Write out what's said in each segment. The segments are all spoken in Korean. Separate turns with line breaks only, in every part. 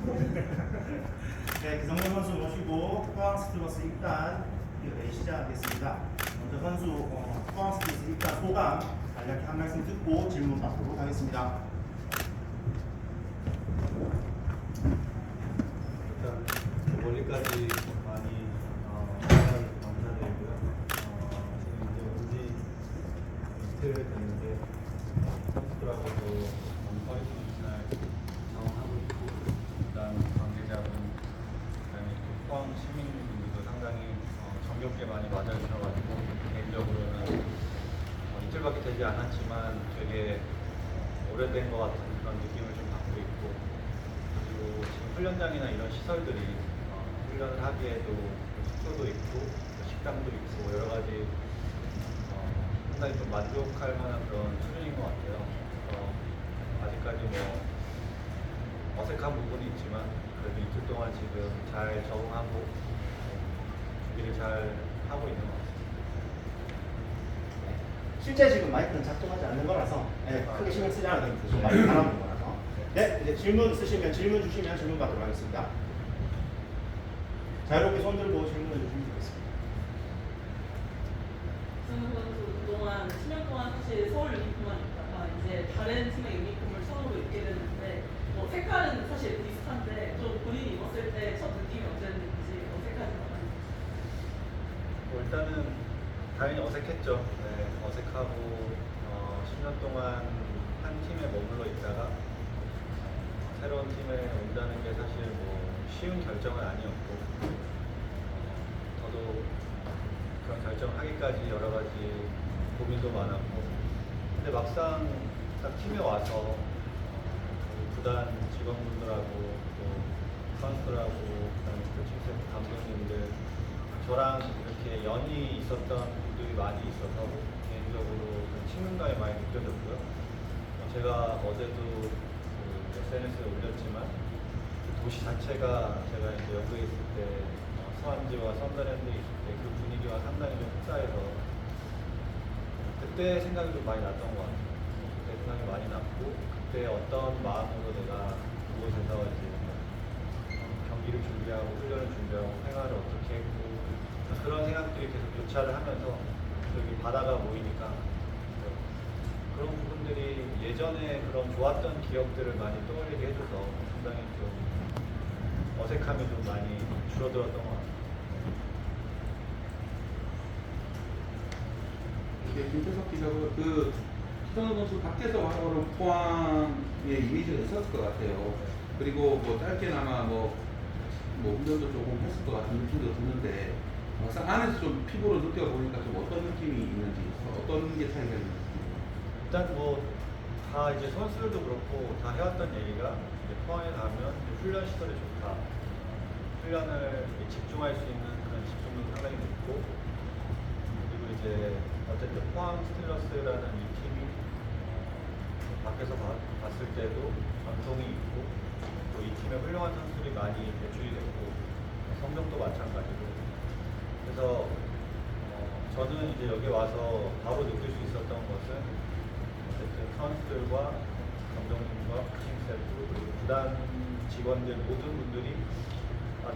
네, 기성용 선수 모시고 포항 스틸러스 입단 시작하겠습니다. 먼저 선수 포항 스틸러스 입단 소감 간략히 한 말씀 듣고 질문 받도록 하겠습니다.
일단 멀리까지 많이 감사드리고요. 지금 이제 온지 이틀 됐는데 선수들하고도 퍼리팅 잘 경험하고 있고, 일단 관계자분, 그다음에 또 포항 시민분들도 상당히 정겹게 많이 맞아주셔가지고 개인적으로는 이틀밖에 되지 않았지만 되게 오래된 것 같은 그런 느낌을 좀 받고 있고, 그리고 지금 훈련장이나 이런 시설들이 훈련을 하기에도 숙소도 있고 식당도 있고 여러 가지 상당히 좀 만족할 만한 그런 수준인 것 같아요. 아직까지 뭐 어색한 부분이 있지만 그래도 이틀 동안 지금 잘 적응하고 준비를 잘 하고 있는 것 같습니다.
실제 지금 마이크는 작동하지 않는 거라서 크게 신경 쓰지 않아도 됩니다. 좀 많이 바라보는 거라서. 네, 이제 질문 있으시면 질문 주시면 질문 받도록 하겠습니다. 자유롭게 손 들고 질문을 주시면 되겠습니다.
승우 선수 그동안 10년 동안 사실 서울 유니폼만 입다가 이제 다른 팀의 유니폼을 처음으로 입게 됐는데 뭐 색깔은 사실 비슷한데 좀 본인이 입었을 때 첫 느낌이 어땠는지 어색하지 않았는지.
일단은 당연히 어색했죠. 네, 어색하고 10년 동안 한 팀에 머물러 있다가 새로운 팀에 온다는 게 사실 뭐 쉬운 결정은 아니었고, 저도 그런 결정을 하기까지 여러 가지 고민도 많았고, 근데 막상 딱 팀에 와서 구단 직원분들하고 또 선수들하고 그다음에 코칭 스태프 감독님들, 저랑 이렇게 연이 있었던 분들이 많이 있어서 개인적으로 친근감이 많이 느껴졌고요. 제가 어제도 SNS에 올렸지만 도시 자체가 제가 이제 영국에 있을 때 서안지와 썬더랜드에 있을 때 그 분위기와 상당히 좀 흡사해서 그때 생각이 좀 많이 났던 것 같아요. 그때 생각이 많이 났고, 그때 어떤 마음으로 내가 그곳에서 이제 경기를 준비하고 훈련을 준비하고 생활을 어떻게 했고, 그런 생각들이 계속 교차를 하면서 여기 바다가 보이니까 그런 부분들이 예전에 그런 좋았던 기억들을 많이 떠올리게 해줘서 상당히 좀 어색함이 좀 많이 줄어들었던 것 같아요.
네, 김태석 기자가 기성용 선수 밖에서 바로 포항의 이미지가 있었을 것 같아요. 그리고 뭐 짧게나마 뭐 운전도 조금 했을 것 같은 느낌도 드는데, 막상 안에서 좀 피부로 느껴보니까 좀 어떤 느낌이 있는지, 어떤 게 차이가 있는지.
일단 뭐 다 이제 선수들도 그렇고 다 해왔던 얘기가 이제 포항에 가면 훈련 시설이 좋다. 훈련을 집중할 수 있는 그런 집중도 상당히 높고, 그리고 이제 어쨌든 포항 스틸러스라는 이 팀이 밖에서 봤을 때도 전통이 있고 또 이 팀에 훌륭한 선수들이 많이 배출이 됐고 성적도 마찬가지고, 그래서 저는 이제 여기 와서 바로 느낄 수 있었던 것은 어쨌든 선수들과 감독님과 코칭 스태프 그리고 구단 직원들 모든 분들이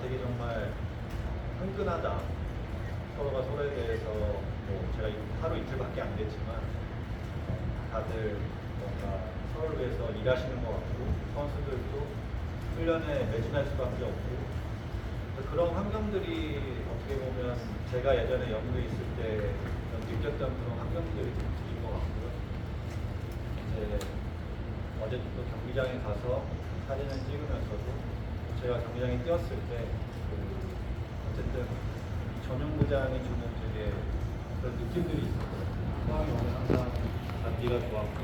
되게 정말 흥근하다. 서로가 서로에 대해서 뭐 제가 하루 이틀밖에 안 됐지만 다들 뭔가 서로를 위해서 일하시는 것 같고, 선수들도 훈련에 매진할 수밖에 없고, 그런 환경들이 어떻게 보면 제가 예전에 영국에 있을 때 느꼈던 그런 환경들이 인 것 같고요. 이제 어제 또 경기장에 가서 사진을 찍으면서도 제가 경기장에 뛰었을 때 어쨌든 전용구장이 주는 되게 그런 느낌들이 있었어요. 포항이 오늘 항상 단디가 좋았고,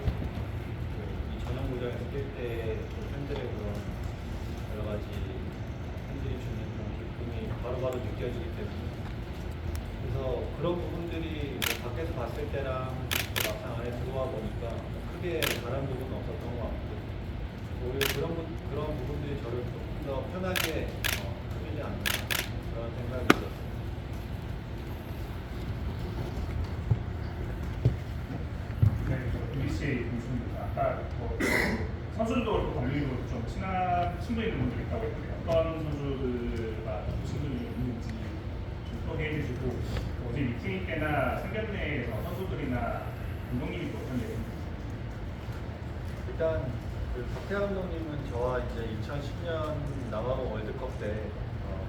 이 전용구장에서 뛸 때 팬들의 그런 여러 가지 팬들이 주는 그런 기쁨이 바로바로 느껴지기 때문에, 그래서 그런 부분들이 밖에서 봤을 때랑 막상 안에 들어와 보니까 크게 다른 부분은 없었던 것 같고, 오히려 그런 부분들이 저를 조금 더 편하게 흐르지 않나 그런 생각이 들었습니다.
네, BBC의 김수입니다. 아까 선수들도 그렇고 관리도 좀 친한 친분 있는 분들이 있다고 했는데 어떤 선수들과 좀 친분이 있는지 좀 소개해 주시고 어제 미팅 때나 상견례에서 선수들이나 감독님이 또 어떤 얘기인지.
일단 그 박태환 감독님은 저와 이제 2010년 남아공 월드컵 때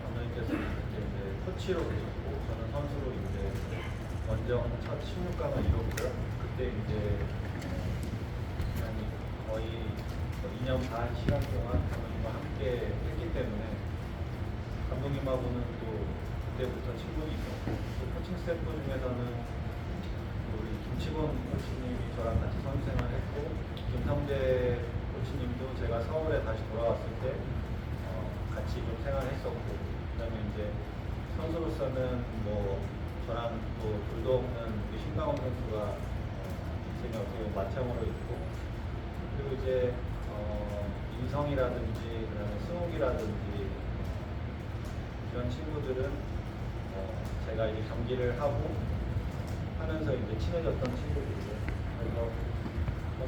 감독님께서 그때 이제 코치로 계셨고 저는 선수로 이제 원정 첫 16강을 이뤘고요. 그때 이제 거의 2년 반 시간 동안 감독님과 함께 했기 때문에 감독님하고는 또 그때부터 친분이 있었고 또 코칭 스태프 중에서는 우리 김치곤 코치님이 저랑 같이 선수 생활했고 김성재 코치님도 제가 서울에 다시 돌아왔을 때 같이 좀 생활했었고 그다음에 이제 선수로서는 뭐 저랑 또 둘도 없는 우리 신강원 선수가 인생에 어떻게 보면 맏형으로 있고 그리고 이제 인성이라든지 그다음에 승욱이라든지 이런 친구들은 제가 이제 경기를 하고 하면서 이제 친해졌던 친구들이고요. 그래서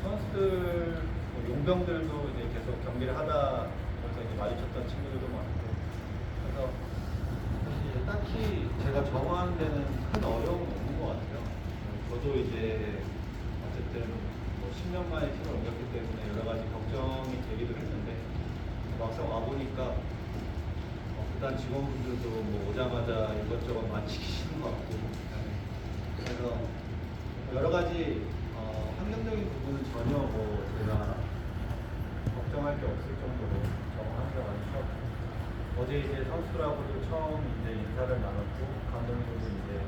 선수들 용병들도 이제 계속 경기를 하다 보면서 이제 마주쳤던 친구들도 많고 그래서 사실 이제 딱히 제가 적응하는 데는 큰 어려움은 없는 것 같아요. 저도 이제 어쨌든 뭐 10년 만에 팀을 옮겼기 때문에 여러 가지 걱정이 되기도 했는데 막상 와 보니까 구단 직원분들도 뭐 오자마자 이것저것 많이 시키시는 것 같고 그래서 여러 가지 환경적인 부분은 전혀 뭐 제가 걱정할 게 없을 정도로 적응하는 게 많죠. 어제 이제 선수들하고도 처음 이제 인사를 나눴고 감독님도 이제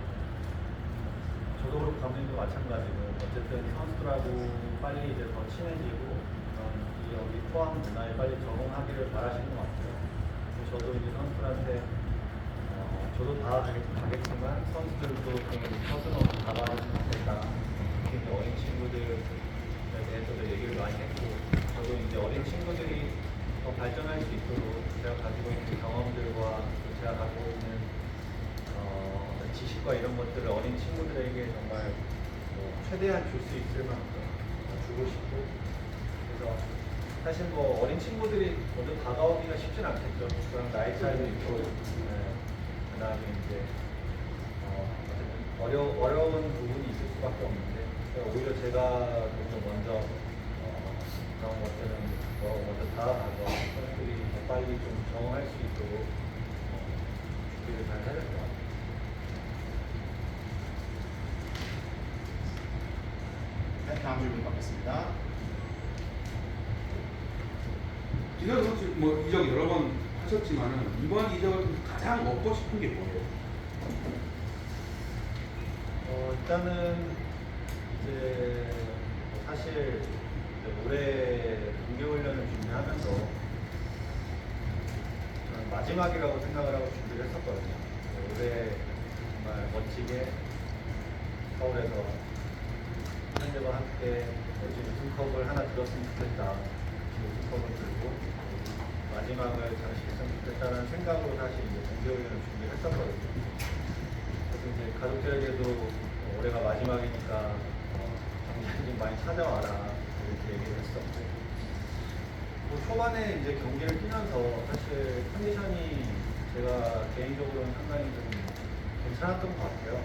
저도 그렇고 감독님도 마찬가지고 어쨌든 선수들하고 빨리 이제 더 친해지고 이 여기 포항 문화에 빨리 적응하기를 바라시는 것 같아요. 저도 이제 선수들한테 저도 다 가겠지만 선수들도 좀 서슴없이 다가가시면 좋겠다. 특히 이제 어린 친구들에 대해서도 얘기를 많이 했고 저도 이제 어린 친구들이 더 발전할 수 있도록 제가 가지고 있는 경험들과 제가 갖고 있는 어떤 지식과 이런 것들을 어린 친구들에게 정말 뭐 최대한 줄 수 있을 만큼 주고 싶고 그래서 사실 뭐 어린 친구들이 모두 다가오기가 쉽진 않겠죠. 그런 나이 차이도 있고 그다음에 이제 어려운 부분이 있을 수밖에 없는데 오히려 제가 좀 먼저 그런 것들은 먼저 다가가서 선수들이 더 빨리 좀 적응할 수 있도록 준비를 잘 해야 될 것 같아요.
네, 다음 질문 받겠습니다.
지금 혹시 뭐 이적 여러 번 하셨지만은 이번 이적을 가장 얻고 싶은 게 뭐예요?
일단은 이제 사실 이제 올해 동계훈련을 준비하면서 저는 마지막이라고 생각을 하고 준비를 했었거든요. 올해 정말 멋지게 서울에서 현대와 함께 멋진 우승컵을 하나 들었으면 좋겠다. 우승컵을 들고 마지막을 잘 지켰으면 좋겠다는 생각으로 사실 이제 동계훈련을 준비를 했었거든요. 그래서 이제 가족들에게도 올해가 마지막이니까 경기를 좀 많이 찾아와라 이렇게 얘기를 했었고 뭐 초반에 이제 경기를 뛰면서 사실 컨디션이 제가 개인적으로는 상당히 좀 괜찮았던 것 같아요.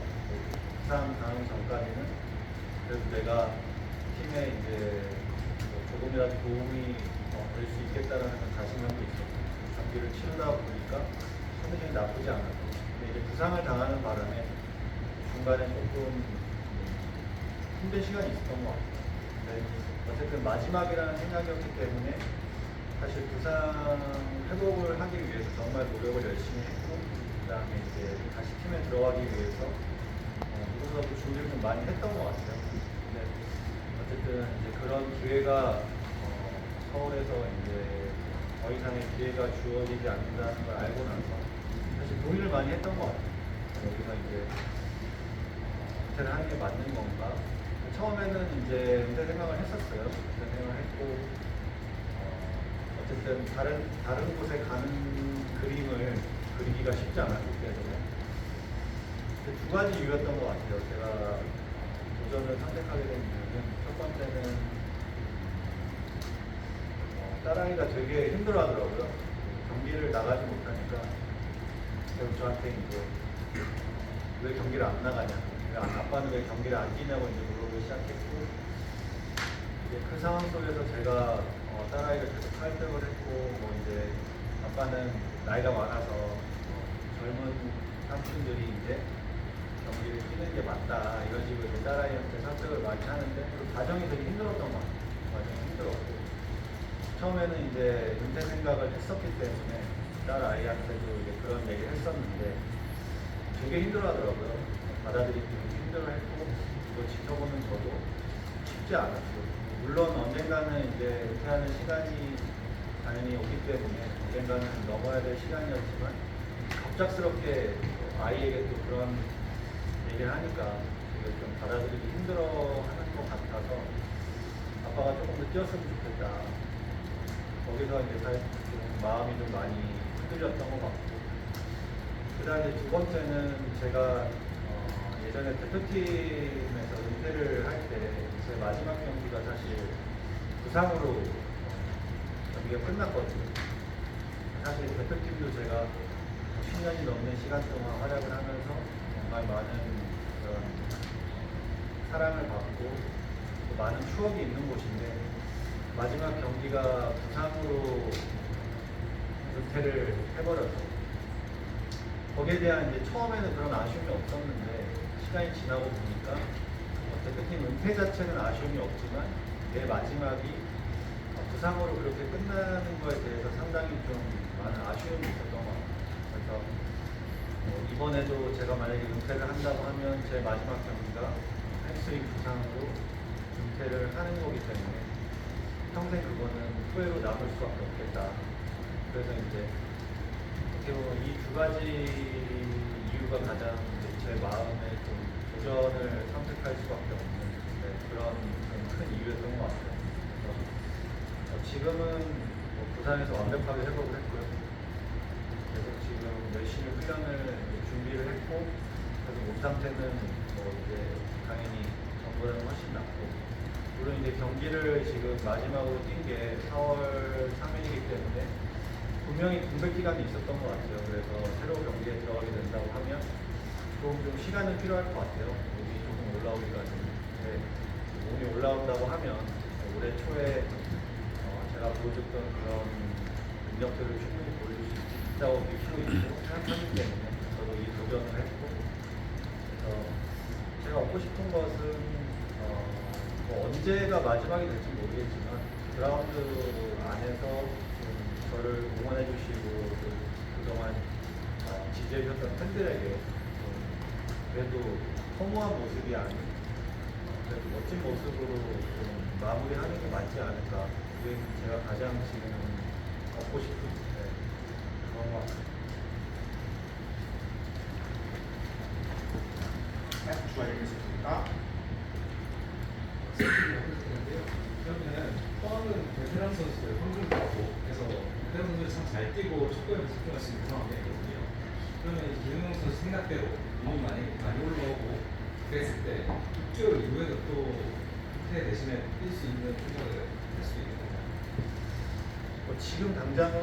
부상 당하기 전까지는 그래도 내가 팀에 이제 조금이라도 도움이 될 수 있겠다라는 자신감도 있었고 경기를 치르다 보니까 컨디션이 나쁘지 않았고 근데 이제 부상을 당하는 바람에 중간에 조금 힘든 시간이 있었던 것 같아요. 근데 어쨌든 마지막이라는 생각이었기 때문에 사실 부상 회복을 하기 위해서 정말 노력을 열심히 했고 그 다음에 이제 다시 팀에 들어가기 위해서 누구보다도 준비를 좀 많이 했던 것 같아요. 근데 어쨌든 이제 그런 기회가 서울에서 이제 더 이상의 기회가 주어지지 않는다는 걸 알고 나서 사실 고민을 많이 했던 것 같아요. 여기서 이제 은퇴를 하는 게 맞는 건가? 처음에는 이제 은퇴 생각을 했었어요. 은퇴 생각을 했고 어쨌든 다른 곳에 가는 그림을 그리기가 쉽지 않았기 때문에 두 가지 이유였던 것 같아요. 제가 도전을 선택하게 된 이유는 첫 번째는 딸아이가 되게 힘들어하더라고요. 경기를 나가지 못하니까 계속 저한테 이제 왜 경기를 안 나가냐, 아빠는 왜 경기를 안 뛰냐고 이제 물어보기 시작했고, 이제 그 상황 속에서 제가 딸아이를 계속 설득을 했고, 뭐 이제 아빠는 나이가 많아서 젊은 삼촌들이 이제 경기를 뛰는 게 맞다 이런 식으로 이제 딸아이한테 설득을 많이 하는데, 그 과정이 되게 힘들었던 것 같아요. 과정이 힘들었고, 처음에는 이제 은퇴 생각을 했었기 때문에 딸아이한테도 이제 그런 얘기를 했었는데 되게 힘들어하더라고요. 받아들이기 힘들어했고, 또 지켜보는 저도 쉽지 않았고, 물론 언젠가는 이제 은퇴하는 시간이 당연히 오기 때문에 언젠가는 넘어야 될 시간이었지만, 갑작스럽게 아이에게 또 그런 얘기를 하니까 되게 좀 받아들이기 힘들어하는 것 같아서 아빠가 조금 더 뛰었으면 좋겠다. 거기서 이제 사실 좀 마음이 좀 많이 흔들렸던 것 같고, 그다음에 두 번째는 제가 예전에 대표팀에서 은퇴를 할 때 제 마지막 경기가 사실 부상으로 경기가 끝났거든요. 사실 대표팀도 제가 10년이 넘는 시간 동안 활약을 하면서 정말 많은 그런 사랑을 받고 또 많은 추억이 있는 곳인데, 마지막 경기가 부상으로 은퇴를 해버려서 거기에 대한 이제 처음에는 그런 아쉬움이 없었는데, 시간이 지나고 보니까 대표팀 은퇴 자체는 아쉬움이 없지만 내 마지막이 부상으로 그렇게 끝나는 거에 대해서 상당히 좀 많은 아쉬움이 있었던 것 같아요. 그래서 이번에도 제가 만약에 은퇴를 한다고 하면 제 마지막 경기가 햄스트링 부상으로 은퇴를 하는 거기 때문에 평생 그거는 후회로 남을 수밖에 없겠다. 그래서 이제 어떻게 보면 이 두 가지 이유가 가장 이제 제 마음에 좀 도전을 선택할 수밖에 없는 그런 큰 이유였던 것 같아요. 그래서 지금은 부산에서 완벽하게 회복을 했고요. 그래서 지금 열심히 훈련을 준비를 했고, 그래서 몸 상태는 이제 당연히 전보다는 훨씬 낫고, 물론 이제 경기를 지금 마지막으로 뛴 게 4월 3일이기 때문에 분명히 공백 기간이 있었던 것 같아요. 그래서 새로운 경기에 들어가게 된다고 하면 좀 시간은 필요할 것 같아요. 몸이 조금 올라오기까지. 네, 몸이 올라온다고 하면 올해 초에 제가 보여줬던 그런 능력들을 충분히 보여줄 수 있다고 믿고 있고 생각하기 때문에 저도 이 도전을 했고, 그래서 제가 얻고 싶은 것은 뭐 언제가 마지막이 될지 모르겠지만 그라운드 안에서 저를 응원해 주시고 그동안 지지해 주셨던 팬들에게 그래도 허무한 모습이 아닌 그래도 멋진 모습으로 좀 마무리하는 게 맞지 않을까. 그게 제가 가장 지금 얻고 싶은 그런 것 같아요.
네, 주관해주겠습니다.
그러면 포항은 베테랑 선수들 황금 받고 그래서 베테랑 선수들 참 잘 뛰고 축구에서 집중할 수 있는 상황이 있거든요. 그러면 김영용 선수 생각대로 몸이 많이 올라오고 그랬을 때 6개월 이후에도 또 은퇴 대신에 뛸 수 있는 생각을 할 수 있는 건가요?
지금 당장은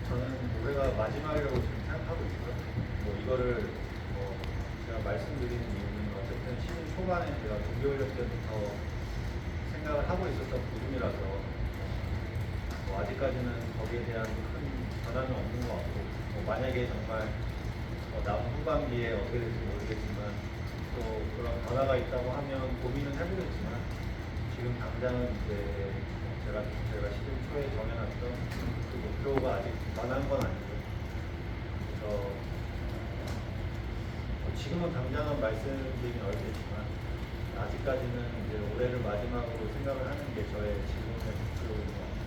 저는 올해가 마지막이라고 지금 생각하고 있고요. 이거를 제가 말씀드리는 이유는 어쨌든 시즌 초반에 제가 동계훈련 때부터 생각을 하고 있었던 부분이라서 아직까지는 거기에 대한 큰 변화는 없는 것 같고, 만약에 정말 남은 후반기에 어떻게 될지 모르겠지만 또 그런 변화가 있다고 하면 고민은 해보겠지만, 지금 당장은 이제 제가 시즌 초에 정해놨던 그 목표가 아직 변한 건 아니고, 그래서 지금은 당장은 말씀드리긴 어렵겠지만 아직까지는 이제 올해를 마지막으로 생각을 하는 게 저의 지금의 목표인 것 같아요.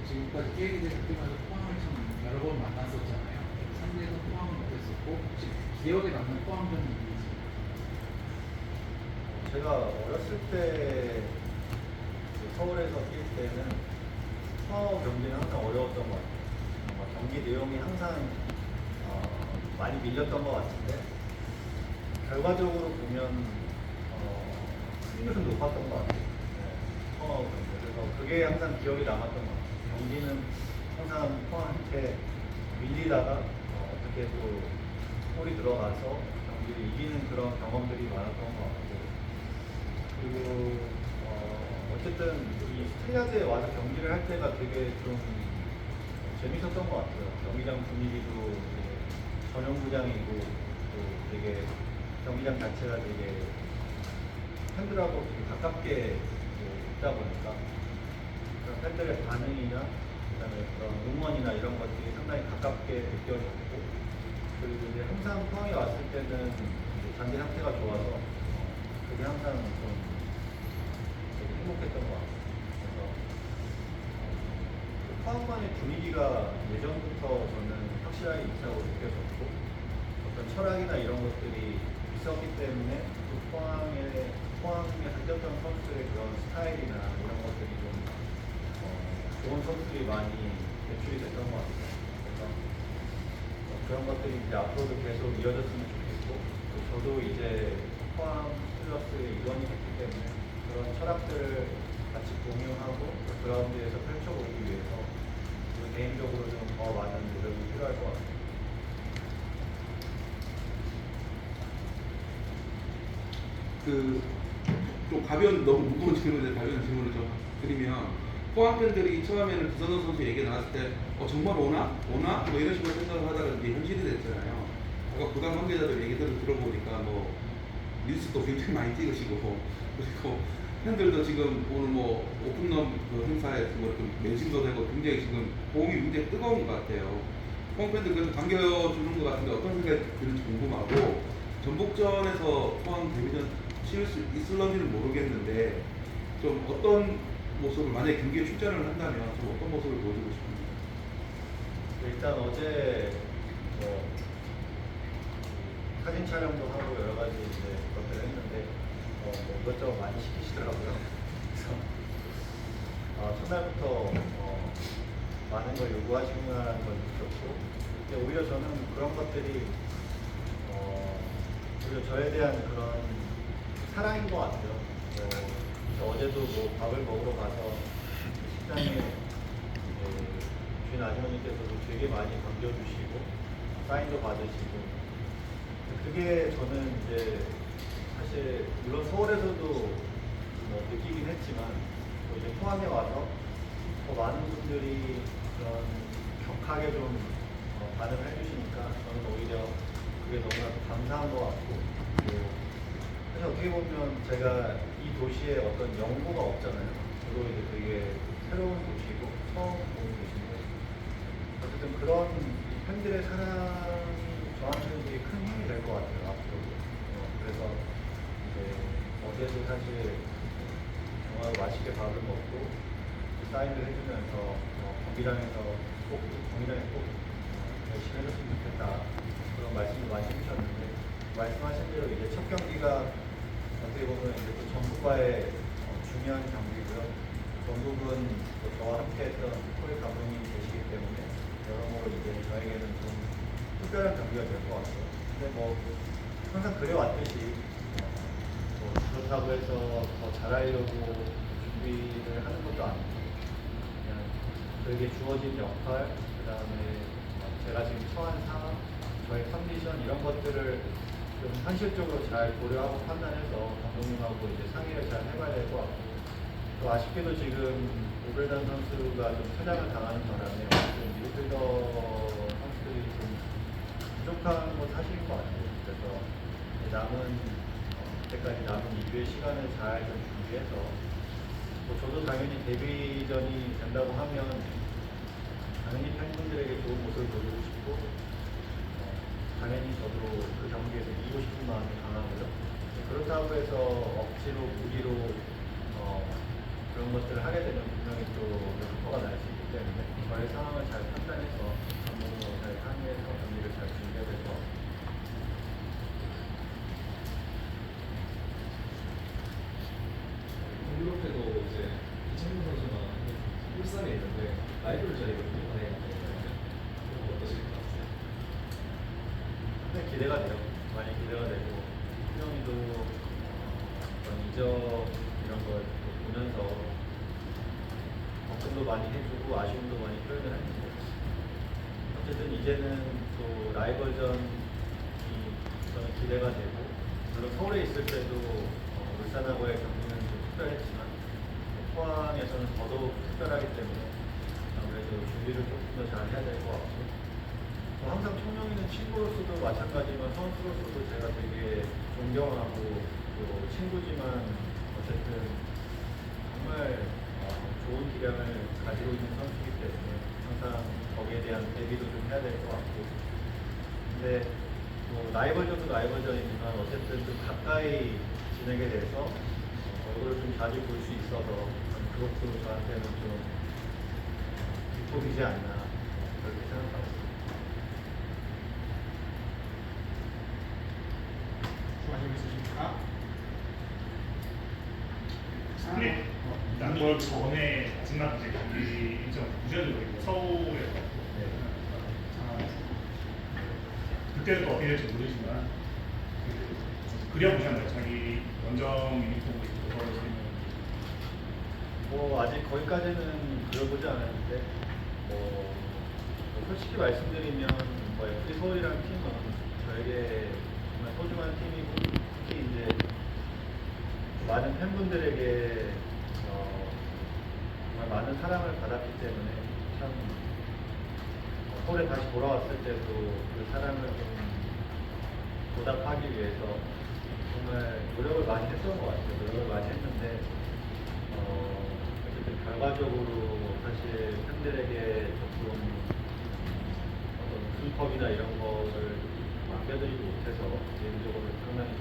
지금까지 게임이 될 때마다 포항을 참 여러 번 만났었잖아요. 상대에서 포항은 어땠었고, 혹시 기억에 남는 포항전이 있는지?
제가 어렸을 때 서울에서 뛸 때는 포항 경기는 항상 어려웠던 것 같아요. 경기 내용이 항상 많이 밀렸던 것 같은데, 결과적으로 보면 높았던 것 같아요. 그래서 그게 항상 기억에 남았던 것 같아요. 경기는 항상 포항한테 밀리다가 어떻게 또 골이 들어가서 경기를 이기는 그런 경험들이 많았던 것 같고, 그리고 어쨌든 이 스틸리아드에 와서 경기를 할 때가 되게 좀 재밌었던 것 같아요. 경기장 분위기도 전용구장이고 또 되게 경기장 자체가 되게 팬들하고 되게 가깝게 있다 보니까 그런 팬들의 반응이나 그다음에 그런 응원이나 이런 것들이 상당히 가깝게 느껴졌고, 그리고 이제 항상 포항에 왔을 때는 이제 잔디 상태가 좋아서 그게 항상 좀 되게 행복했던 것 같아요. 그래서 포항만의 분위기가 예전부터 저는 확실하게 있다고 느껴졌고, 어떤 철학이나 이런 것들이 있었기 때문에 또 포항에 hand렸던 선수들의 그런 스타일이나 이런 것들이 좀 좋은 선수들이 많이 배출이 됐던 것 같아요. 그래서 그런 것들이 이제 앞으로도 계속 이어졌으면 좋겠고, 또 저도 이제 포항 플러스의 일원이 됐기 때문에 그런 철학들을 같이 공유하고 또 그라운드에서 펼쳐보기 위해서 개인적으로 좀 더 많은 노력이 필요할 것 같아요.
좀 가벼운, 너무 무거운 질문인데 가벼운 질문을 좀 드리면, 포항 팬들이 처음에는 구선호 선수 얘기 나왔을 때 정말 오나? 뭐 이런 식으로 생각을 하다가 이제 현실이 됐잖아요. 아까 구단 관계자들 얘기들을 들어보니까 뭐 뉴스도 굉장히 많이 찍으시고, 그리고 팬들도 지금 오늘 뭐 오픈런 그 행사에서 뭐 이렇게 매진도 되고 굉장히 지금 호응이 굉장히 뜨거운 것 같아요. 포항 팬들 그래서 반겨주는 것 같은데 어떤 생각이 드는지 궁금하고, 전북전에서 포항 데뷔전 치를 수 있을런지는 모르겠는데 좀 어떤 모습을, 만약에 경기에 출전을 한다면 좀 어떤 모습을 보여주고 싶습니다.
일단 어제 사진 촬영도 하고 여러 가지 이제 것들을 했는데 뭐 이것저것 많이 시키시더라고요. 그래서 첫날부터 많은 걸 요구하시구나라는 걸 느꼈고, 근데 오히려 저는 그런 것들이 오히려 저에 대한 그런 사랑인 것 같아요. 어제도 뭐 밥을 먹으러 가서 식당에 주인 아주머니께서도 되게 많이 반겨주시고 사인도 받으시고, 그게 저는 이제 사실 물론 서울에서도 뭐 느끼긴 했지만 또 이제 포항에 와서 더 많은 분들이 그런 격하게 좀 반응을 해주시니까 저는 오히려 그게 너무나도 감사한 것 같고, 사실 어떻게 보면 제가 이 도시에 어떤 연고가 없잖아요. 저도 이제 되게 새로운 도시고 처음 보는 도시인데, 어쨌든 그런 팬들의 사랑이 저한테는 되게 큰 힘이 될 것 같아요, 앞으로. 그래서 이제 어제도 사실 정말 맛있게 밥을 먹고 사인을 해주면서 경기장에서 꼭 열심히 해줬으면 좋겠다, 그런 말씀을 많이 해주셨는데, 말씀하신 대로 이제 첫 경기가 어떻게 보면 이제 또 전북과의 중요한 경기고요. 전북은 또 저와 함께했던 코리 감독님이 계시기 때문에 여러모로 이제 저에게는 좀 특별한 경기가 될 것 같아요. 근데 뭐 항상 그래왔듯이 뭐 그렇다고 해서 더 잘하려고 준비를 하는 것도 아니고, 그냥 저에게 주어진 역할, 그 다음에 제가 지금 처한 상황, 저의 컨디션 이런 것들을 좀 현실적으로 잘 고려하고 판단해서 감독님하고 이제 상의를 잘 해봐야 될 것 같고, 또 아쉽게도 지금 오벨단 선수가 좀 퇴장을 당하는 바람에 좀 미드필더 선수들이 좀 부족한 건 사실인 것 같아요. 그래서 남은 그때까지 남은 2주의 시간을 잘 좀 준비해서, 뭐 저도 당연히 데뷔전이 된다고 하면 당연히 팬분들에게 좋은 모습을 보여주고 싶고, 당연히 저도 그 경기에서 이기고 싶은 마음이 강하고요. 그렇다고 해서 억지로 무리로 그런 것들을 하게 되면 분명히 또 사고가 날 수 있기 때문에 저의 상황을 잘 판단해서 감독님하고 잘 상의해서 경기를 잘 준비해야 될 것 같습니다.
공교롭게도 이제 이창용 선수가 울산에 있는데 라이브를 저희가 많이 하거든요. 어떠실 것 같아요?
상당히 기대가 돼요. 많이 기대가 되고, 수영이도 어떤 이적 이런 걸 보면서 걱정도 많이 해주고 아쉬움도 많이 표현을 했는데 어쨌든 이제는 또 라이벌전이 저는 기대가 되고 물론 서울에 있을 때도 울산하고의 경기는 좀 특별했지만 포항에서는 더더욱 특별하기 때문에 아무래도 준비를 조금 더 잘 해야 될 것 같고 항상 청룡이는 친구로서도 마찬가지지만 선수로서도 제가 되게 존경하고 또 친구지만 어쨌든 정말 좋은 기량을 가지고 있는 선수이기 때문에 항상 거기에 대한 대비도 좀 해야 될 것 같고 근데 뭐 라이벌전도 라이벌전이지만 어쨌든 좀 가까이 지내게 돼서 얼굴을 좀 자주 볼 수 있어서 그것도 저한테는 좀 기쁨이지 않나 그렇게 생각합니다.
수고하시고 있으십니까?
스플릿 난골 전에 마지막 이제 경기 일정 무전으로 있고 서울에서 상황에서 그때는 또 어떻게 될지 모르지만 그려보신 거예요. 자기 원정 유니폼을 입고 서울에서 있는
뭐 아직 거기까지는 그려보지 않았는데 뭐 솔직히 말씀드리면 뭐 FC 서울이라는 팀은 저에게 정말 소중한 팀이고 특히 이제 많은 팬분들에게 정말 많은 사랑을 받았기 때문에 참 서울에 다시 돌아왔을 때도 그 사랑을 좀 보답하기 위해서 정말 노력을 많이 했던 것 같아요. 노력을 많이 했는데 어쨌든 결과적으로 사실 팬들에게 조금 어떤 순컵이나 이런 거를 맡겨드리지 못해서 개인적으로 상당히 좀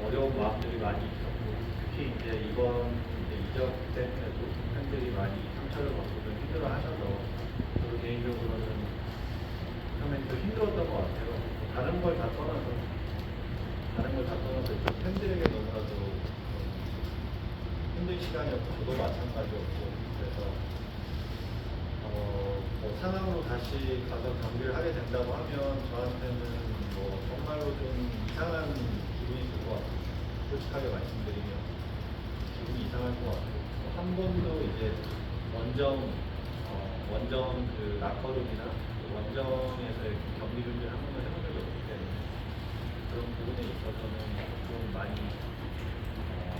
어려운 마음들이 많이 있었고 특히 이제 이번 이적 때문에도 팬들이 많이 상처를 받고 좀 힘들어하셔서 저도 개인적으로는 처음에 좀 힘들었던 것 같아요. 다른 걸 다 떠나서 일단 팬들에게 너무나도 힘든 시간이었고 저도 마찬가지였고 그래서 뭐 상황으로 다시 가서 경기를 하게 된다고 하면 저한테는 뭐 정말로 좀 이상한 기분이 들 것 같아요. 솔직하게 말씀드리면 기분이 이상할 것 같고 한 번도 이제 원정 그 라커룸이나 원정에서의 경기 준비를 한 번도 해본 적이 없기 때문에 그런 부분에 있어서는 좀 많이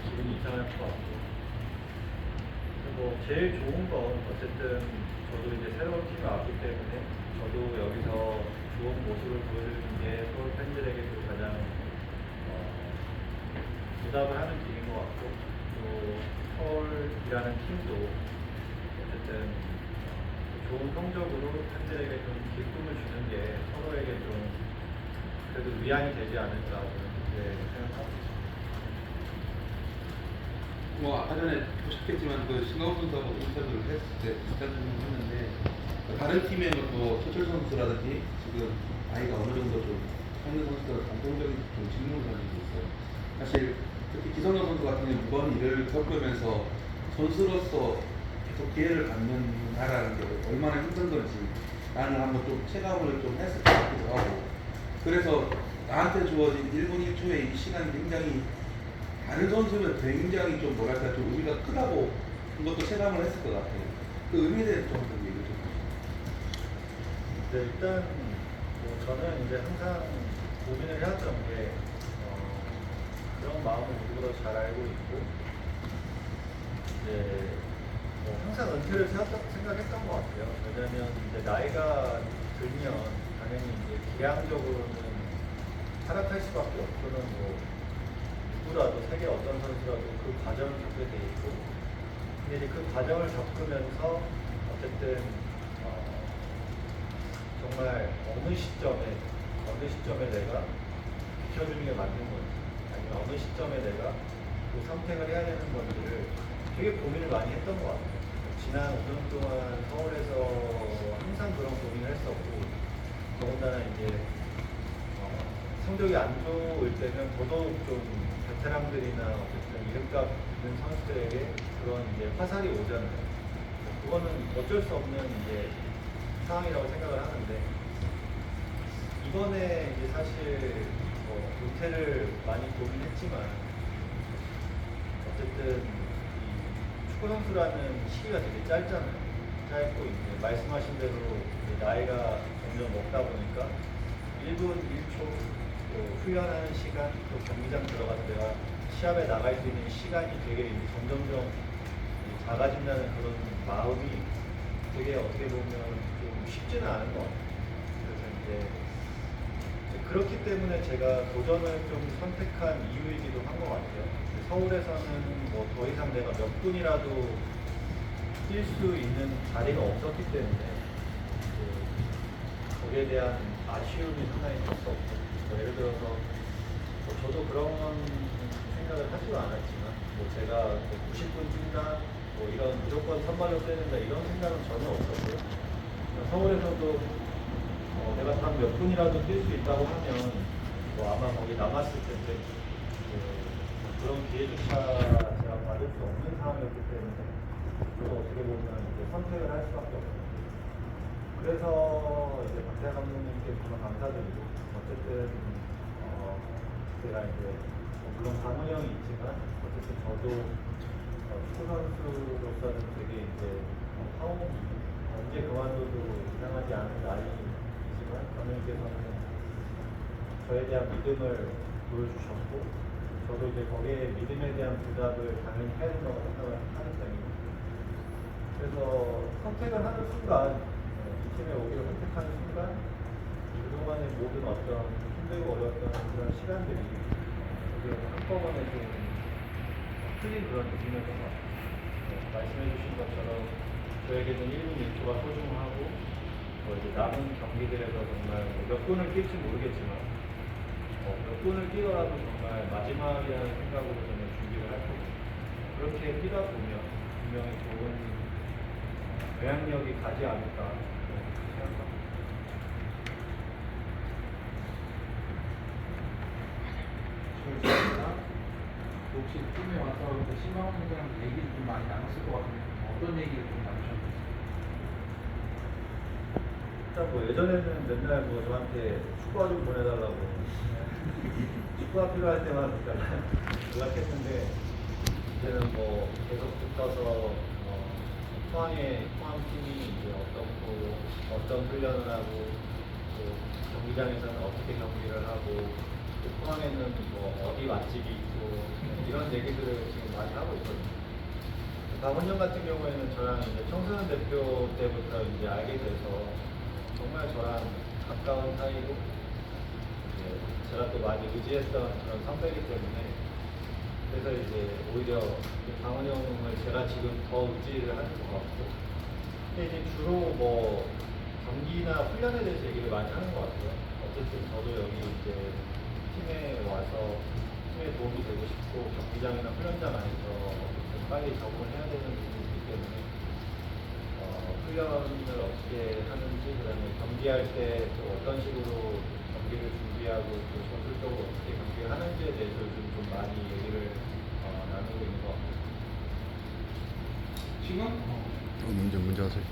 기분이 이상할 것 같고 뭐 제일 좋은 건 어쨌든 저도 이제 새로운 팀을 왔기 때문에 저도 여기서 좋은 모습을 보여주는 게 서울 팬들에게도 가장 보답을 하는 길인 것 같고 또 서울이라는 팀도 어쨌든 좋은 성적으로 팬들에게 좀 기쁨을 주는 게 서로에게 좀 그래도 위안이 되지 않을까 그렇게 생각합니다.
뭐 아까 전에 보셨겠지만 그 신강호 선수하고 인터뷰를 했을 때 비슷한 질문을 했는데 다른 팀의 뭐 서철 선수라든지 지금 나이가 어느 정도 좀 하는 선수들 공통적인 좀 질문을 가지고 있어요. 사실 특히 기성용 선수 같은 경우 이번 일을 겪으면서 선수로서 계속 기회를 갖는다라는 게 얼마나 힘든 건지 나는 한번 좀 체감을 좀 했을 것 같기도 하고 그래서 나한테 주어진 1분 1초의 이 시간이 굉장히 다른 선수는 굉장히 좀 뭐랄까 좀 의미가 크다고 그것도 체감을 했을 것 같아요. 그 의미에 대해서 좀 얘기 좀 해주세요.
네, 일단 뭐 저는 이제 항상 고민을 해왔던 게 그런 마음을 누구보다 잘 알고 있고 이제 뭐 항상 은퇴를 생각했던 것 같아요. 왜냐하면 이제 나이가 들면 당연히 이제 기량적으로는 하락할 수밖에 없고는 뭐 누구라도 세계 어떤 선수라도 그 과정을 겪게 돼 있고 근데 이제 그 과정을 겪으면서 어쨌든 정말 어느 시점에 내가 비켜주는 게 맞는 건지 아니면 어느 시점에 내가 그 선택을 해야 되는 건지를 되게 고민을 많이 했던 것 같아요. 지난 5년 동안 서울에서 항상 그런 고민을 했었고 더군다나 이제 성적이 안 좋을 때는 더더욱 좀 베테랑들이나 어쨌든 이름값 있는 선수들에게 그런 이제 화살이 오잖아요. 그거는 어쩔 수 없는 이제 상황이라고 생각을 하는데 이번에 이제 사실 은퇴를 많이 고민했지만 어쨌든 축구 선수라는 시기가 되게 짧잖아요. 짧고 이제 말씀하신 대로 이제 나이가 점점 먹다 보니까 1분 1초 또 훈련하는 시간 또 경기장 들어가서 내가 시합에 나갈 수 있는 시간이 되게 이제 점점점 작아진다는 그런 마음이 되게 어떻게 보면 좀 쉽지는 않은 것 같아요. 그래서 이제 그렇기 때문에 제가 도전을 좀 선택한 이유이기도 한 것 같아요. 서울에서는 뭐 더 이상 내가 몇 분이라도 뛸 수 있는 자리가 없었기 때문에 거기에 대한 아쉬움이 상당히 컸었고, 예를 들어서 저도 그런 생각을 하지도 않았지만 제가 90분 뛴다 뭐 이런 무조건 선발로 뛰는다 이런 생각은 전혀 없었고요. 서울에서도 내가 단 몇 분이라도 뛸 수 있다고 하면 아마 거기 남았을 텐데 그런 기회조차 제가 받을 수 없는 상황이었기 때문에 저도 어떻게 보면 이제 선택을 할 수밖에 없어요. 그래서 이제 박태환 감독님께 정말 감사드리고 어쨌든 제가 이제 물론 강훈형이 있지만 어쨌든 저도 축구 선수로서는 되게 이제 언제 그만둬도 이상하지 않은 나이이지만 감독님께서는 저에 대한 믿음을 보여주셨고 저도 이제 거기에 믿음에 대한 부답을 당연히 해야 된다고 생각을 하는 편입니다. 그래서 선택을 하는 순간 이 팀에 오기를 선택하는 순간 그동안의 모든 어떤 힘들고 어려웠던 그런 시간들이 한꺼번에 좀 틀린 그런 느낌이었던 것 같아요. 말씀해 주신 것처럼 저에게는 1분 1초가 소중하고 이제 남은 경기들에서 정말 몇 분을 뛸지 모르겠지만 몇 분을 뛰더라도 정말 마지막이라는 생각으로 저는 준비를 할 거고 그렇게 뛰다 보면 분명히 좋은 영향력이 가지 않을까 생각합니다.
혹시 팀에 와서 심하원 선수랑 얘기를 좀 많이 나눴을 것 같은데 어떤 얘기를 좀 나누셨나요?
일단 예전에는 맨날 저한테 축구화 좀 보내달라고 축구화 필요할 때만 연락했는데 이제는 계속 붙어서 포항팀이 이제 어떤 훈련을 하고 또 경기장에서는 어떻게 경기를 하고 또 포항에는 어디 맛집이 있고 이런 얘기들을 지금 많이 하고 있거든요. 강원영 같은 경우에는 저랑 이제 청소년 대표 때부터 이제 알게 돼서 정말 저랑 가까운 사이로 제가 또 많이 의지했던 그런 선배이기 때문에 그래서 이제 오히려 강원영을 제가 지금 더 의지를 하는 것 같고 근데 이제 주로 경기나 훈련에 대해서 얘기를 많이 하는 것 같아요. 어쨌든 저도 여기 이제 팀에 와서 팀에 도움이 되고 싶고 경기장이나 훈련장 안에서 빨리 적응을 해야 되는 부분이 있기 때문에 훈련을 어떻게 하는지 그다음에 경기할 때 또 어떤 식으로 경기를 준비하고 또 전술적으로 어떻게 경기를 하는지에 대해서 좀 많이 얘기를 나누고 있는 것 같아요.
지금 문제 하세요.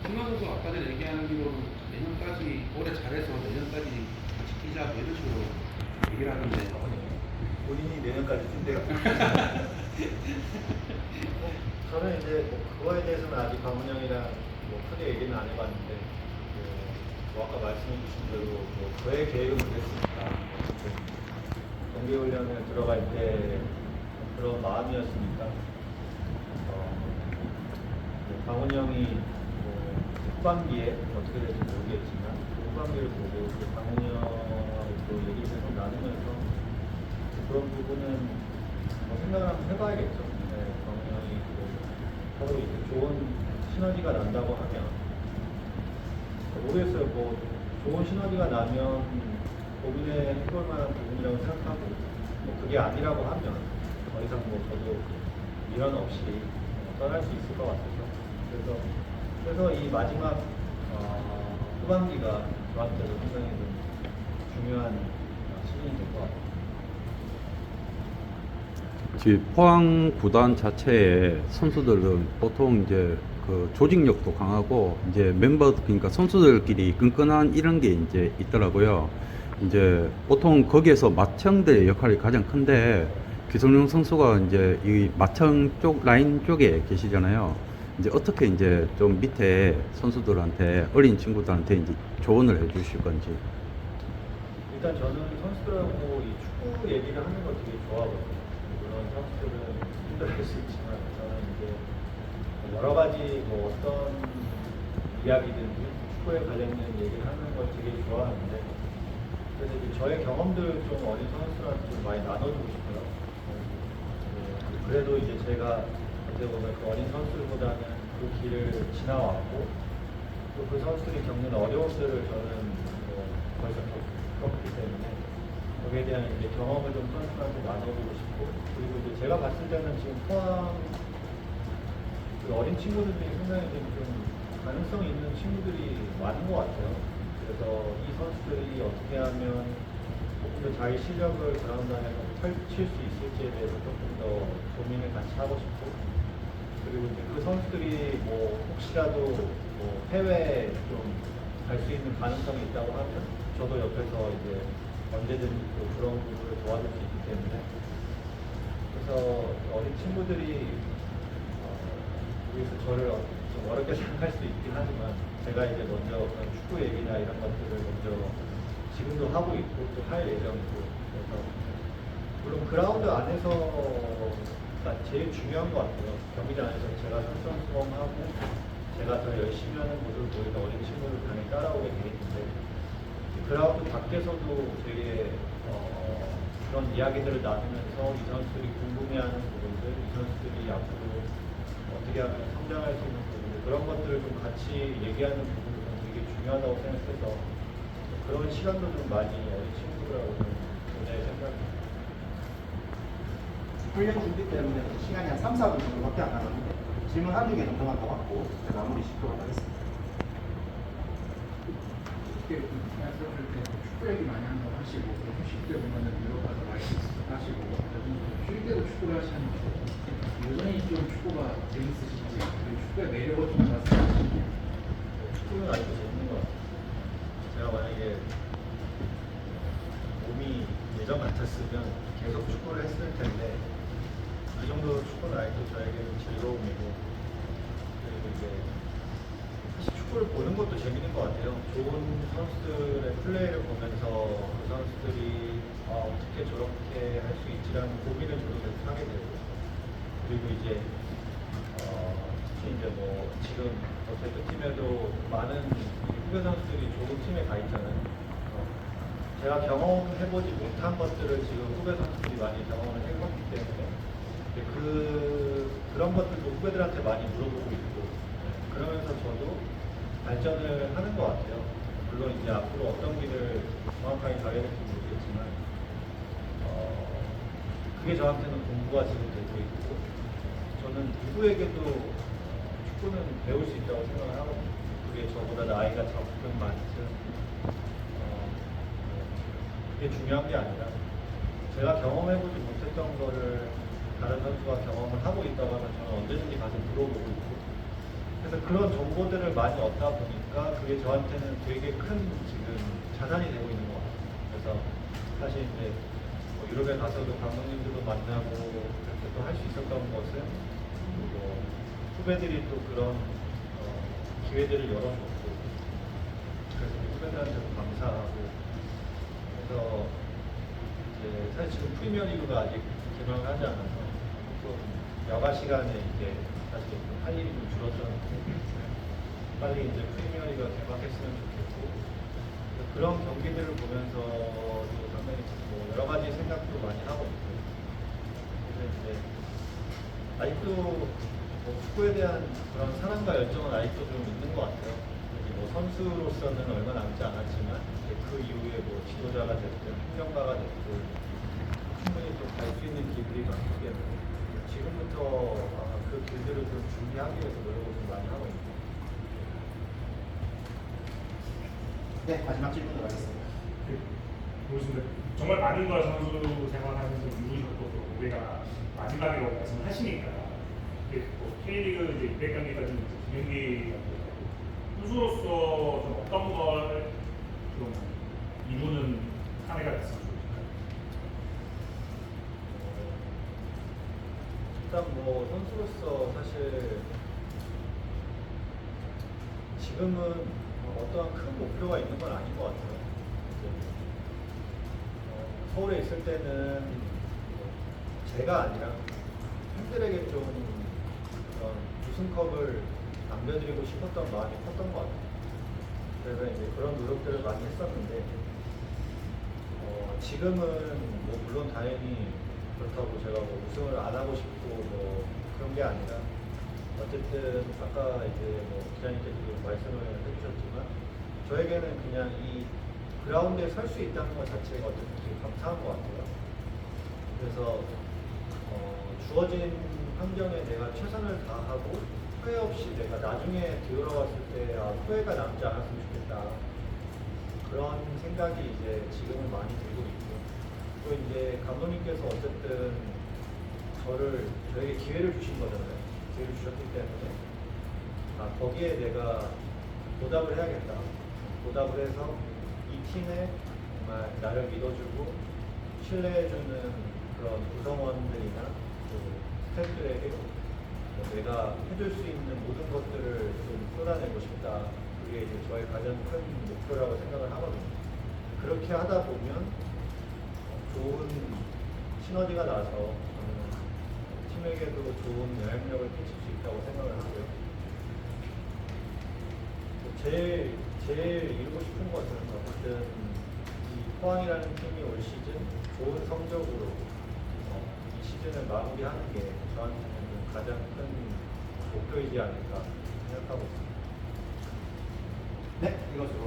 승관 선수 아까 전에 얘기하기로는 내년까지 올해 잘해서 내년까지 같이 뛰자 뭐 이런 식으로 얘기를 하던데
본인이 내년까지 뛴대요. 저는 이제 그거에 대해서는 아직 강훈영이랑 크게 얘기는 안 해봤는데 아까 말씀해 주신 대로 저의 계획은 그랬으니까 동계훈련을 들어갈 때 그런 마음이었으니까 강훈영이 후반기에 어떻게 될지 모르겠지만 후반기를 보고 강훈영하고 또 얘기를 계속 나누면서 그런 부분은 생각을 한번 해봐야겠죠. 강훈영이 서로 이제 좋은 시너지가 난다고 하면 모르겠어요. 좋은 시너지가 나면 고민해 해볼 만한 부분이라고 생각하고 그게 아니라고 하면 더 이상 저도 미련 없이 떠날 수 있을 것 같아서 그래서 이 마지막 후반기가 저한테도 상당히 좀 중요한 시즌이 될 것 같아요.
지금 포항 구단 자체의 선수들은 보통 이제 그 조직력도 강하고 이제 멤버 그러니까 선수들끼리 끈끈한 이런 게 이제 있더라고요. 이제 보통 거기에서 맏형들의 역할이 가장 큰데 기성용 선수가 이제 이 마청 쪽 라인 쪽에 계시잖아요. 이제 어떻게 이제 좀 밑에 선수들한테 어린 친구들한테 이제 조언을 해주실 건지.
일단 저는 선수들하고 이 축구 얘기를 하는 걸 되게 좋아하거든요. 물론 선수들은 힘들어할 수 있지만 저는 이제 여러 가지 뭐 어떤 이야기든지 축구에 관련된 얘기를 하는 걸 되게 좋아하는데, 그래서 이제 저의 경험들 좀 어린 선수들한테 좀 많이 나눠주고 싶어요. 그래도 이제 제가 어떻게 보면 그 어린 선수들보다는 그 길을 지나왔고 또 그 선수들이 겪는 어려움들을 저는 벌써 겪었기 때문에 거기에 대한 이제 경험을 좀 선수들한테 나눠보고 싶고, 그리고 이제 제가 봤을 때는 지금 포항 그 어린 친구들 중에 상당히 좀 가능성 있는 친구들이 많은 것 같아요. 그래서 이 선수들이 어떻게 하면 조금 더 자기 실력을 그라운드 안에서 펼칠 수 있을지에 대해서 조금 더 고민을 같이 하고 싶고, 그리고 이제 그 선수들이 뭐 혹시라도 뭐 해외에 좀 갈 수 있는 가능성이 있다고 하면 저도 옆에서 이제 언제든지 또 그런 부분을 도와줄 수 있기 때문에, 그래서 어린 친구들이 여기서 저를 좀 어렵게 생각할 수도 있긴 하지만 제가 이제 먼저 그런 축구 얘기나 이런 것들을 먼저 지금도 하고 있고 또 할 예정이고, 그래서 물론 그라운드 안에서가 제일 중요한 것 같아요. 경기장 안에서 제가 선수하고 제가 더 열심히 하는 모습을 보이는 어린 친구를 당연히 따라오게 돼 있는데, 그라운드 밖에서도 되게 그런 이야기들을 나누면서 이 선수들이 궁금해하는 부분들, 이 선수들이 앞으로 어떻게 하면 성장할 수 있는 부분들, 그런 것들을 좀 같이 얘기하는 부분이 되게 중요하다고 생각해서 그런 시간도 좀 많이 어린 친구들하고 좀 보낼 생각입니다.
훈련 준비 때문에 시간이 한 3, 4분 정도밖에 안 남았는데 질문 한두 개 정도만 더 받고 마무리 짓도록 하겠습니다.
이렇게 말씀을 때 축구 얘기 많이 한다고 하시고, 휴식 때 보면은 유럽 가서 많이 하시고, 요즘 쉴 때도 축구를 하시는데 여전히 좀 축구가 재밌으신지, 그리고 축구의 매력을 좀 말씀하시면.
축구는 아직도 재밌는 것 같아요. 제가 만약에 몸이 예전 같았으면 계속 축구를 했을 텐데, 그 정도 축구는 아직도 저에게는 즐거움이고, 그리고 이제 사실 축구를 보는 것도 재밌는 것 같아요. 좋은 선수들의 플레이를 보면서 그 선수들이 어떻게 저렇게 할 수 있지라는 고민을 저도 계속 하게 되고, 그리고 이제 특히 이제 뭐 지금 어쨌든 팀에도 많은 후배 선수들이 좋은 팀에 가 있잖아요. 제가 경험해보지 못한 것들을 지금 후배 선수들이 많이 경험을 해봤기 때문에 그런 것들도 후배들한테 많이 물어보고 있고, 그러면서 저도 발전을 하는 것 같아요. 물론 이제 앞으로 어떤 길을 정확하게 가야 될지 모르겠지만 그게 저한테는 공부가 지금 되고 있고, 저는 누구에게도 축구는 배울 수 있다고 생각을 하거든요. 그게 저보다 나이가 적든 많든 그게 중요한 게 아니라 제가 경험해보지 못했던 거를 다른 선수가 경험을 하고 있다고 하면 저는 언제든지 가서 물어보고 있고, 그래서 그런 정보들을 많이 얻다 보니까 그게 저한테는 되게 큰 지금 자산이 되고 있는 것 같아요. 그래서 사실 이제 뭐 유럽에 가서도 감독님들도 만나고 이렇게 또 할 수 있었던 것은 뭐 후배들이 또 그런 기회들을 열어줬고, 그래서 후배들한테도 감사하고, 그래서 이제 사실 지금 프리미어리그가 아직 개막을 하지 않아서 좀 여가 시간에 이제 사실 할 일이 좀 줄었었는데 빨리 이제 프리미어리그가 개막했으면 좋겠고, 그런 경기들을 보면서도 상당히 뭐 여러 가지 생각도 많이 하고 있고, 그래서 이제 아직도 뭐 축구에 대한 그런 사랑과 열정은 아직도 좀 있는 것 같아요. 뭐 선수로서는 얼마 남지 않았지만 그 이후에 뭐 지도자가 됐든 행정가가 됐든 충분히 좀 갈 수 있는 길들이 많기 때문에 지금부터 그 길들을 좀 준비하기 위해서 노력을 좀 많이 하고 있습니다.
네, 마지막 질문으로 하겠습니다.
그렇습니다. 정말 많은 걸 선수 생활하면서 이루셨고 또 우리가 마지막이라고 말씀을 하시니까 뭐 K리그 이제 200경기까지는 기념기 선수로서 좀 어떤 걸 좀 이루는 한 해가 됐으면 좋겠나요?
일단 뭐 선수로서 사실 지금은 어떠한 큰 목표가 있는 건 아닌 것 같아요. 이제 서울에 있을 때는 제가 아니라 팬들에게 좀 그런 우승컵을 남겨드리고 싶었던 마음이 컸던 것 같아요. 그래서 이제 그런 노력들을 많이 했었는데 지금은 뭐 물론 당연히 그렇다고 제가 뭐 우승을 안 하고 싶고 뭐 그런 게 아니라 어쨌든 아까 이제 뭐 기자님께서도 말씀을 해주셨지만 저에게는 그냥 이 그라운드에 설 수 있다는 것 자체가 어쨌든 되게 감사한 것 같아요. 그래서 주어진 환경에 내가 최선을 다하고 후회 없이 내가 나중에 되돌아왔을 때 후회가 남지 않았으면 좋겠다. 그런 생각이 이제 지금은 많이 들고 있고 또 이제 감독님께서 어쨌든 저에게 기회를 주신 거잖아요. 기회를 주셨기 때문에 거기에 내가 보답을 해야겠다. 보답을 해서 이 팀에 정말 나를 믿어주고 신뢰해주는 그런 구성원들이나 또 스태프들에게 내가 해줄 수 있는 모든 것들을 좀 쏟아내고 싶다. 그게 이제 저의 가장 큰 목표라고 생각을 하거든요. 그렇게 하다 보면 좋은 시너지가 나서 팀에게도 좋은 영향력을 끼칠 수 있다고 생각을 하고요. 제일 이루고 싶은 것은 어쨌든 이 포항이라는 팀이 올 시즌 좋은 성적으로 이 시즌을 마무리하는 게 저한테는 가장 큰 목표이지 않을까 생각하고 있습니다.
네, 이것으로